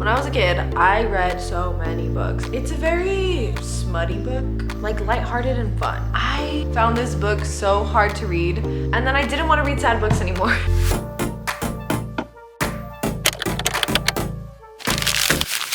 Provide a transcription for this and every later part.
When I was a kid, I read so many books. It's a very smutty book, like lighthearted and fun. I found this book so hard to read, and then I didn't want to read sad books anymore.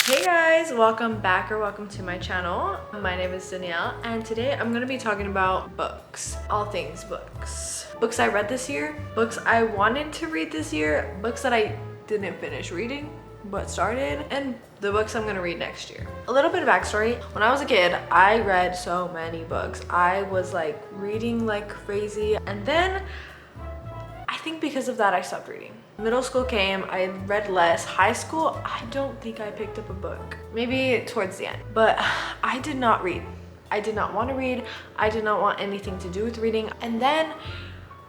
Hey guys, welcome back or welcome to my channel. My name is Dannielle, and today I'm gonna be talking about books. All things books. Books I read this year, books I wanted to read this year, books that I didn't finish reading but started, and the books I'm gonna read next year. A little bit of backstory. When I was a kid, I read so many books. I was like reading like crazy, and then I think because of that I stopped reading. Middle school came, I read less. High school, I don't think I picked up a book. Maybe towards the end, but I did not read. I did not want to read. I did not want anything to do with reading. And then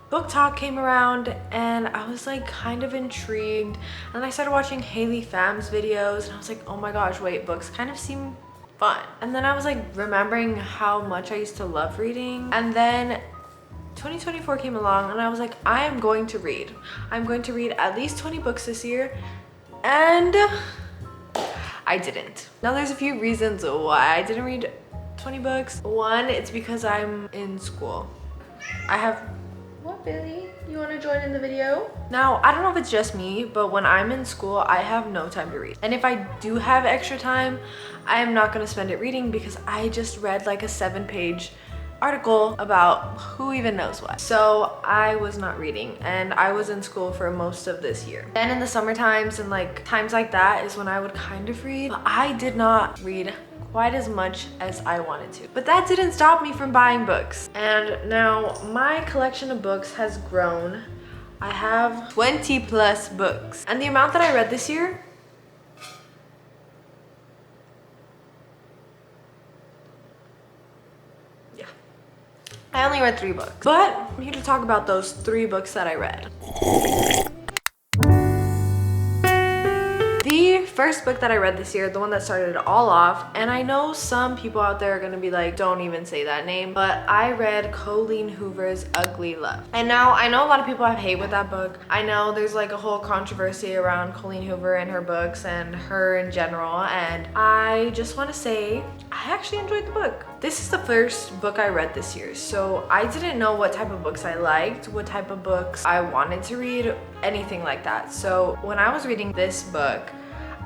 Book Talk came around and I was like kind of intrigued, and I started watching heyyyy fam's videos and I was like, oh my gosh, wait, books kind of seem fun. And then I was like remembering how much I used to love reading, and then 2024 came along and I was like, I am going to read. I'm going to read at least 20 books this year, and I didn't. Now there's a few reasons why I didn't read 20 books. One, it's because I'm in school. I have, what, Billy? You want to join in the video? Now, I don't know if it's just me, but when I'm in school, I have no time to read. And if I do have extra time, I am not going to spend it reading because I just read like a 7-page article about who even knows what. So I was not reading, and I was in school for most of this year. Then in the summer times and like times like that is when I would kind of read, but I did not read quite as much as I wanted to. But that didn't stop me from buying books. And now my collection of books has grown. I have 20 plus books. And the amount that I read this year, yeah, I only read 3 books. But I'm here to talk about those 3 books that I read. The first book that I read this year, the one that started it all off, and I know some people out there are gonna be like, don't even say that name, but I read Colleen Hoover's Ugly Love. And now I know a lot of people have hate with that book. I know there's like a whole controversy around Colleen Hoover and her books and her in general, and I just want to say I actually enjoyed the book. This is the first book I read this year, so I didn't know what type of books I liked, what type of books I wanted to read, anything like that. So when I was reading this book,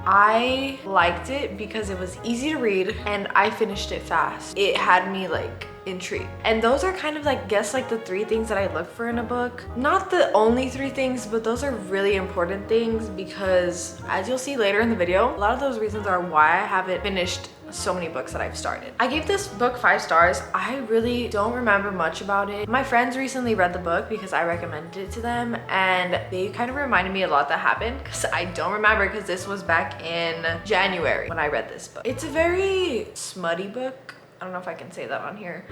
I liked it because it was easy to read and I finished it fast. It had me like intrigued. And those are kind of like, guess like the 3 things that I look for in a book. Not the only 3 things, but those are really important things because as you'll see later in the video, a lot of those reasons are why I haven't finished so many books that I've started. I gave this book 5 stars. I really don't remember much about it. My friends recently read the book because I recommended it to them, and they kind of reminded me a lot that happened because I don't remember, because this was back in January when I read this book. It's a very smutty book. I don't know if I can say that on here,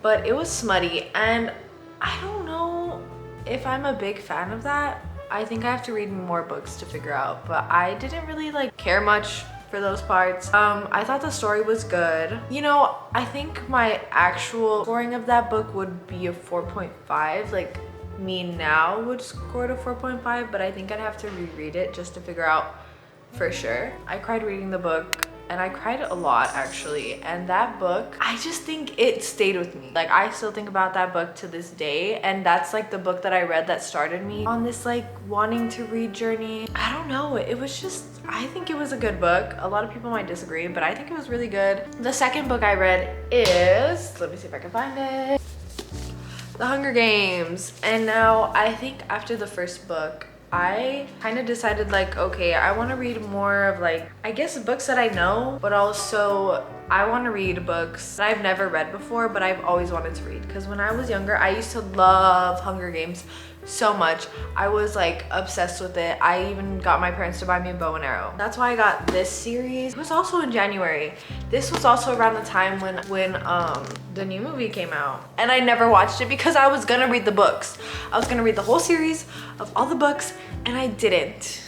but it was smutty, and I don't know if I'm a big fan of that. I think I have to read more books to figure out, but I didn't really like care much for those parts. I thought the story was good. You know, I think my actual scoring of that book would be a 4.5. Like, me now would score it a 4.5, but I think I'd have to reread it just to figure out for sure. I cried reading the book, and I cried a lot actually. And that book, I just think it stayed with me. Like, I still think about that book to this day, and that's like the book that I read that started me on this like wanting to read journey. I don't know, it was just, I think it was a good book. A lot of people might disagree, but I think it was really good. The second book I read is, let me see if I can find it, The Hunger Games. And now I think after the first book, I kind of decided like, okay, I want to read more of like, I guess books that I know, but also I want to read books that I've never read before, but I've always wanted to read. Because when I was younger, I used to love Hunger Games so much. I was like obsessed with it. I even got my parents to buy me a bow and arrow. That's why I got this series. It was also in January. This was also around the time when the new movie came out, and I never watched it because I was gonna read the books. I was gonna read the whole series of all the books, and I didn't.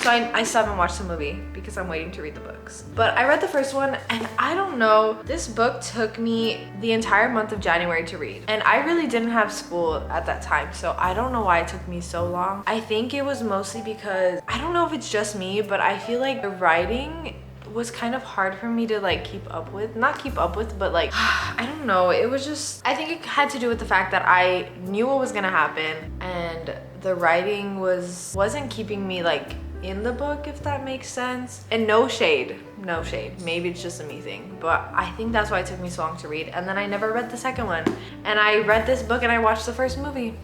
So I still haven't watched the movie because I'm waiting to read the books. But I read the first one and I don't know, this book took me the entire month of January to read. And I really didn't have school at that time, so I don't know why it took me so long. I think it was mostly because, I don't know if it's just me, but I feel like the writing was kind of hard for me to like keep up with. Not keep up with, but like, I don't know. It was just, I think it had to do with the fact that I knew what was gonna happen and the writing wasn't keeping me like in the book, if that makes sense. And no shade, maybe it's just a me thing, but I think that's why it took me so long to read. And then I never read the second one, and I read this book and I watched the first movie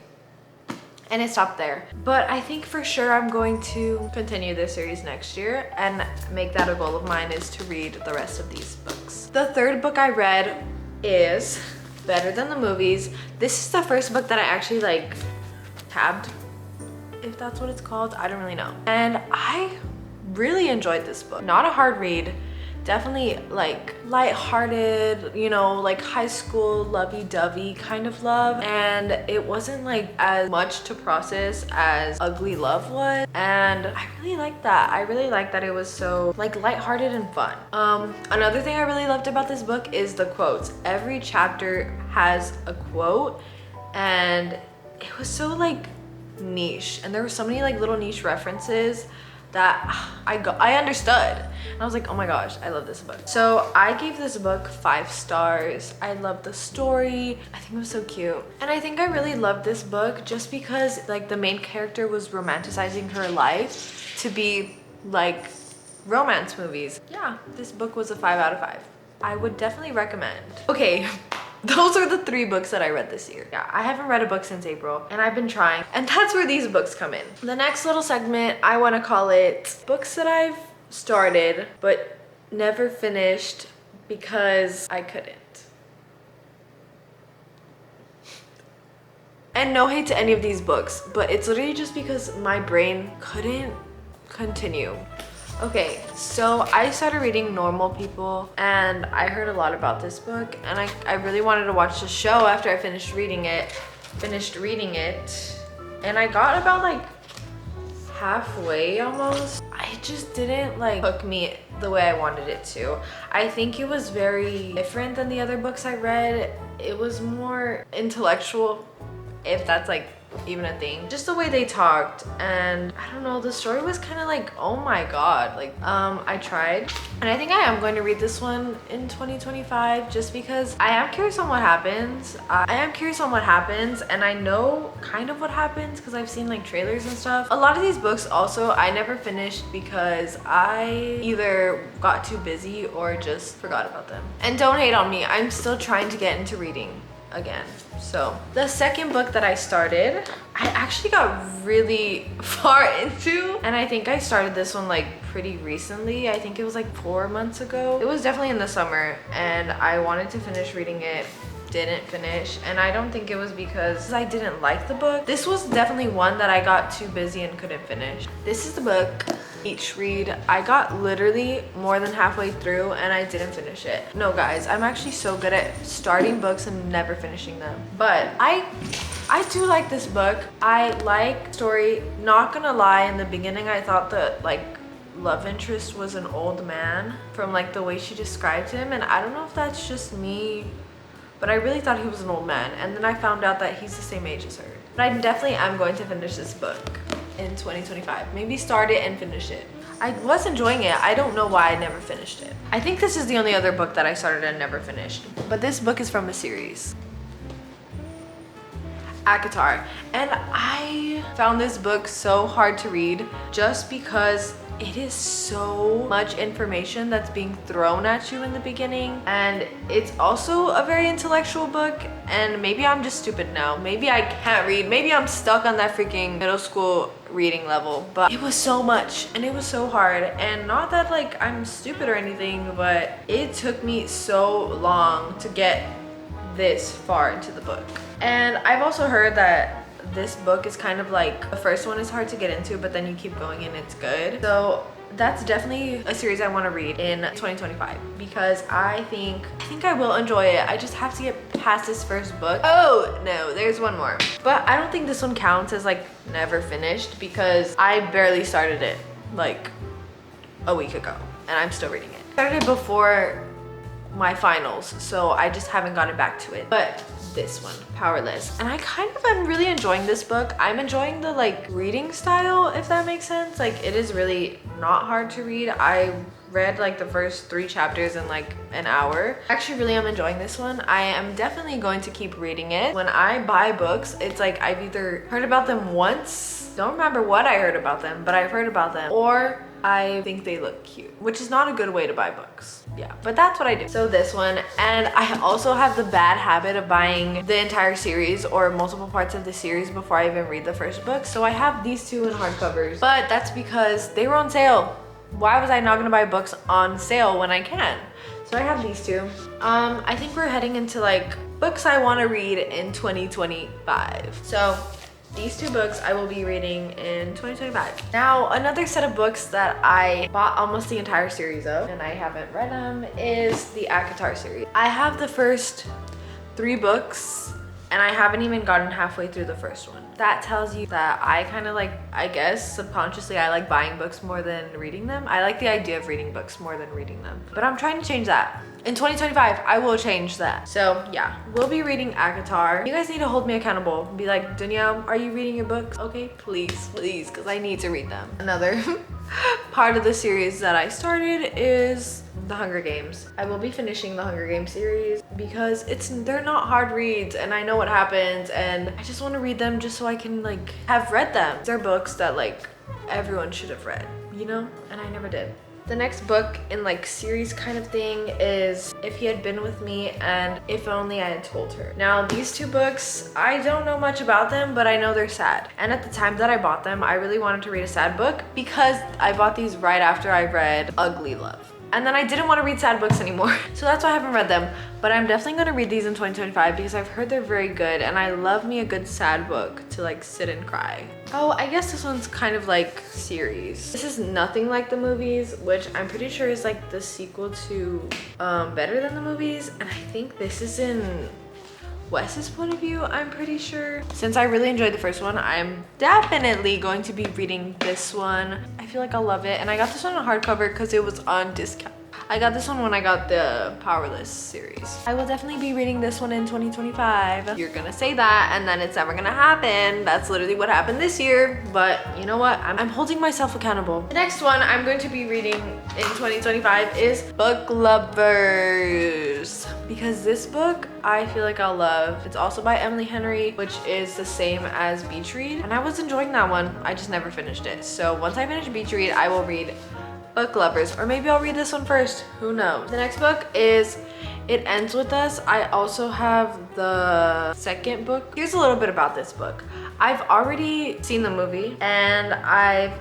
and it stopped there. But I think for sure I'm going to continue this series next year and make that a goal of mine, is to read the rest of these books. The third book I read is Better Than the Movies. This is the first book that I actually like tabbed, if that's what it's called. I don't really know. And I really enjoyed this book. Not a hard read, definitely like lighthearted, you know, like high school lovey-dovey kind of love. And it wasn't like as much to process as Ugly Love was. And I really liked that. I really liked that it was so like lighthearted and fun. Another thing I really loved about this book is the quotes. Every chapter has a quote and it was so like niche, and there were so many like little niche references that I understood, and I was like, oh my gosh, I love this book. So I gave this book 5 stars. I loved the story. I think it was so cute, and I think I really loved this book just because like the main character was romanticizing her life to be like romance movies. Yeah, this book was a 5 out of 5. I would definitely recommend. Okay, those are the 3 books that I read this year. Yeah, I haven't read a book since April, and I've been trying, and that's where these books come in. The next little segment, I want to call it books that I've started but never finished because I couldn't. And no hate to any of these books, but it's literally just because my brain couldn't continue. Okay, so I started reading Normal People, and I heard a lot about this book, and I really wanted to watch the show after I finished reading it, and I got about like halfway almost. It just didn't like hook me the way I wanted it to. I think it was very different than the other books I read. It was more intellectual, if that's like even a thing. Just the way they talked, and I don't know, the story was kind of like, oh my god, like I tried, and I think I am going to read this one in 2025 just because I am curious on what happens. And I know kind of what happens because I've seen like trailers and stuff. A lot of these books also I never finished because I either got too busy or just forgot about them. And don't hate on me, I'm still trying to get into reading again. So the second book that I started, I actually got really far into, and I think I started this one like pretty recently. I think it was like 4 months ago. It was definitely in the summer, and I wanted to finish reading it, didn't finish, and I don't think it was because I didn't like the book. This was definitely one that I got too busy and couldn't finish. This is the book Each Read. I got literally more than halfway through and I didn't finish it. No guys, I'm actually so good at starting books and never finishing them, but I do like this book. I like story. Not gonna lie, in the beginning I thought that like love interest was an old man from like the way she described him, and I don't know if that's just me, but I really thought he was an old man, and then I found out that he's the same age as her. But I definitely am going to finish this book in 2025. Maybe start it and finish it. I was enjoying it. I don't know why I never finished it. I think this is the only other book that I started and never finished, but this book is from a series, ACOTAR, and I found this book so hard to read just because it is so much information that's being thrown at you in the beginning, and it's also a very intellectual book. And maybe I'm just stupid now, maybe I can't read, maybe I'm stuck on that freaking middle school reading level, but it was so much and it was so hard. And not that like I'm stupid or anything, but it took me so long to get this far into the book. And I've also heard that this book is kind of like, the first one is hard to get into, but then you keep going and it's good. So that's definitely a series I want to read in 2025 because I think I will enjoy it. I just have to get past this first book. Oh no, there's one more, but I don't think this one counts as like never finished because I barely started it. like a week ago and I'm still reading it. I started it before my finals, so I just haven't gotten back to it. But this one, Powerless, and I kind of am really enjoying this book. I'm enjoying the like reading style, if that makes sense. Like it is really not hard to read. I read like the first 3 chapters in like an hour. Actually really am enjoying this one. I am definitely going to keep reading it. When I buy books, it's like I've either heard about them once, don't remember what I heard about them, but I've heard about them, or I think they look cute, which is not a good way to buy books. Yeah, but that's what I do. So this one, and I also have the bad habit of buying the entire series or multiple parts of the series before I even read the first book. So I have these 2 in hardcovers, but that's because they were on sale. Why was I not gonna buy books on sale when I can? So I have these 2. I think we're heading into like books I want to read in 2025. So these 2 books I will be reading in 2025. Now, another set of books that I bought almost the entire series of, and I haven't read them, is the ACOTAR series. I have the first 3 books, and I haven't even gotten halfway through the first one. That tells you that I kind of like, I guess subconsciously, I like buying books more than reading them. I like the idea of reading books more than reading them. But I'm trying to change that. In 2025, I will change that. So yeah, we'll be reading ACOTAR. You guys need to hold me accountable. Be like, Dannielle, are you reading your books? Okay, please, please, because I need to read them. Another part of the series that I started is the Hunger Games. I will be finishing the Hunger Games series because they're not hard reads and I know what happens and I just want to read them just so I can like have read them. They're books that like everyone should have read, you know? And I never did. The next book in like series kind of thing is If He Had Been With Me and If Only I Had Told Her. Now these 2 books, I don't know much about them, but I know they're sad. And at the time that I bought them, I really wanted to read a sad book because I bought these right after I read Ugly Love. And then I didn't want to read sad books anymore. So that's why I haven't read them. But I'm definitely going to read these in 2025 because I've heard they're very good and I love me a good sad book to like sit and cry. Oh, I guess this one's kind of like series. This is nothing like the movies, which I'm pretty sure is like the sequel to Better Than the Movies. And I think this is in Wes's point of view, I'm pretty sure. Since I really enjoyed the first one, I'm definitely going to be reading this one. I feel like I'll love it. And I got this one on hardcover because it was on discount. I got this one when I got the Powerless series. I will definitely be reading this one in 2025. You're gonna say that and then it's never gonna happen. That's literally what happened this year. But you know what? I'm holding myself accountable. The next one I'm going to be reading in 2025 is Book Lovers. Because this book I feel like I'll love. It's also by Emily Henry, which is the same as Beach Read. And I was enjoying that one. I just never finished it. So once I finish Beach Read, I will read Book Lovers, or maybe I'll read this one first, who knows. The next book is It Ends With Us. I also have the second book. Here's a little bit about this book. I've already seen the movie and I've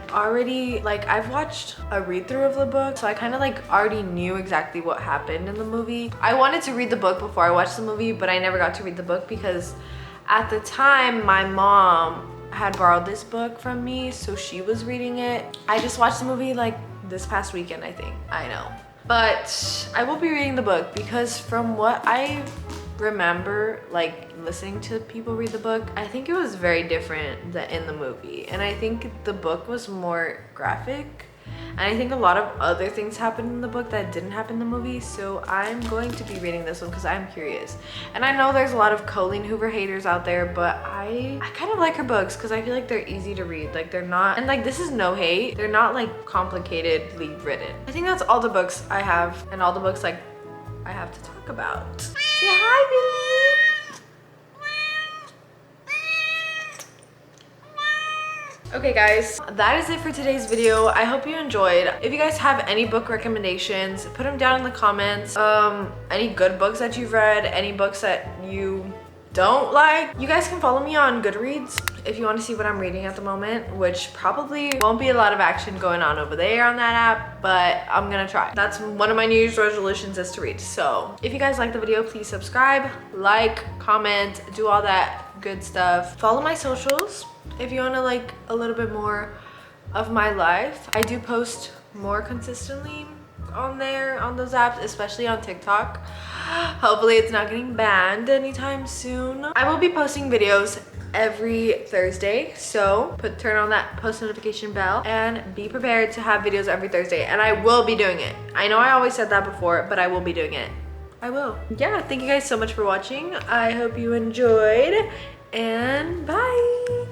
watched a read through of the book, so I kind of like already knew exactly what happened in the movie. I wanted to read the book before I watched the movie, but I never got to read the book because at the time my mom had borrowed this book from me, so she was reading it. I just watched the movie like this past weekend, I think. I know. But I will be reading the book because from what I remember, like listening to people read the book, I think it was very different than in the movie. And I think the book was more graphic. And I think a lot of other things happened in the book that didn't happen in the movie. So I'm going to be reading this one because I'm curious. And I know there's a lot of Colleen Hoover haters out there, but I kind of like her books because I feel like they're easy to read. Like they're not, and like this is no hate, they're not like complicatedly written. I think that's all the books I have and all the books like I have to talk about. Say hi, Billy. Okay guys, that is it for today's video. I hope you enjoyed. If you guys have any book recommendations, put them down in the comments. Any good books that you've read, any books that you don't like. You guys can follow me on Goodreads if you want to see what I'm reading at the moment, which probably won't be a lot of action going on over there on that app, but I'm gonna try. That's one of my New Year's resolutions is to read. So if you guys like the video, please subscribe, like, comment, do all that good stuff. Follow my socials if you want to like a little bit more of my life. I do post more consistently on there, on those apps, especially on TikTok. Hopefully it's not getting banned anytime soon. I will be posting videos every Thursday, so turn on that post notification bell and be prepared to have videos every Thursday, and I will be doing it. I know I always said that before, but I will be doing it. I will. Yeah, thank you guys so much for watching. I hope you enjoyed, and bye.